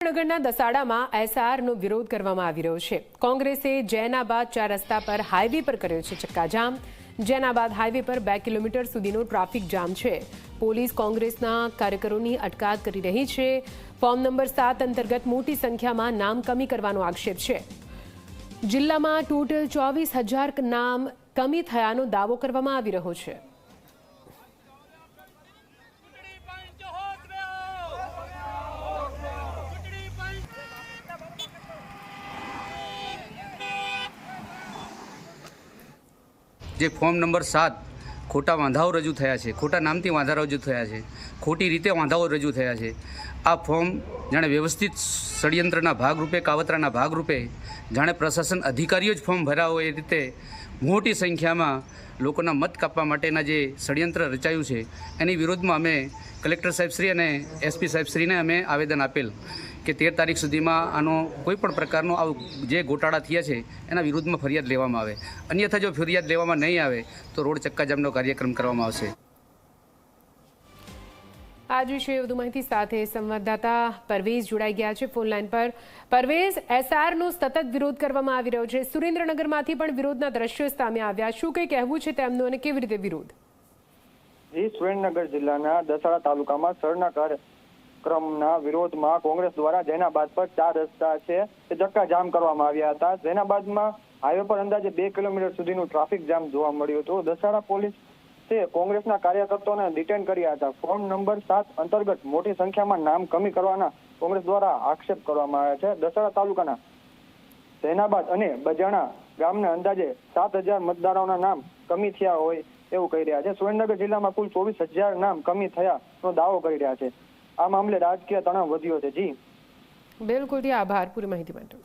સુરેન્દ્રનગરના દસાડામાં એસઆરનો વિરોધ કરવામાં આવી રહ્યો છે। કોંગ્રેસે જૈનાબાદ 4 રસ્તા પર હાઈવે પર કર્યો છે ચક્કાજામ। જૈનાબાદ હાઈવે પર 2 કિલોમીટર સુધીનો ટ્રાફિક જામ છે। પોલીસ કોંગ્રેસના કાર્યકરોની અટકાયત કરી રહી છે। ફોર્મ નંબર 7 અંતર્ગત મોટી સંખ્યામાં નામ કમી કરવાનો આક્ષેપ છે। જિલ્લામાં ટોટલ 24,000 નામ કમી થયાનો દાવો કરવામાં આવી રહ્યો છે। જે ફોર્મ નંબર 7 ખોટા વાંધાઓ રજૂ થયા છે, ખોટા નામથી વાંધા રજૂ થયા છે, ખોટી રીતે વાંધાઓ રજૂ થયા છે। આ ફોર્મ જાણે વ્યવસ્થિત ષડયંત્રના ભાગરૂપે, કાવતરાના ભાગરૂપે જાણે પ્રશાસન અધિકારીઓ જ ફોર્મ ભર્યા હોય એ રીતે મોટી સંખ્યામાં લોકોના મત કાપવા માટેના જે ષડયંત્ર રચાયું છે એની વિરોધમાં અમે કલેક્ટર સાહેબશ્રી અને એસપી સાહેબશ્રીને અમે આવેદન આપેલ કે 13 તારીખ સુધીમાં આનો કોઈ પણ પ્રકારનો જે ગોટાળા થયા છે એના વિરુદ્ધમાં ફરિયાદ લેવામાં આવે। અન્યથા જો ફરિયાદ લેવામાં નહીં આવે તો રોડ ચક્કાજામનો કાર્યક્રમ કરવામાં આવશે। આજ વિશે વધુ માહિતી સાથે સંવાદદાતા પરવેઝ જોડાઈ ગયા છે ફોન લાઈન પર। પરવેઝ, એસઆરનો સતત વિરોધ કરવામાં આવી રહ્યો છે। સુરેન્દ્રનગરમાંથી પણ વિરોધના દ્રશ્યો સામે આવ્યા। શું કંઈ કહેવું છે તેમનું અને કેવી રીતે વિરોધ? સુરેન્દ્રનગર જિલ્લાના દસાડા તાલુકામાં સરના કાર્યક્રમના વિરોધમાં કોંગ્રેસ દ્વારા જૈનાબાદ પર 4 રસ્તા છે તે ચક્કાજામ કરવામાં આવ્યા હતા। જૈનાબાદમાં હાઈવે પર અંદાજે 2 કિલોમીટર સુધીનું ટ્રાફિક જામ જોવા મળ્યું હતું। દસાડા પોલીસ કોંગ્રેસના કાર્યકર્તાઓને ડિટેન કર્યા હતા। ફોર્મ નંબર 7 અંતર્ગત મોટી સંખ્યામાં નામ કમી કરવાના કોંગ્રેસ દ્વારા આક્ષેપ કરવામાં આવ્યા છે। દસાડા તાલુકાના જૈનાબાદ અને બજાણા ગામના અંદાજે 7,000 મતદારોના નામ કમી થયા હોય એવું કહી રહ્યા છે। સુરેન્દ્રનગર જિલ્લામાં કુલ 24,000 નામ કમી થયાનો દાવો કરી રહ્યા છે। આ મામલે રાજકીય તણાવ વધ્યો છે। જી બિલકુલ, આભાર પૂરી માહિતી માટે।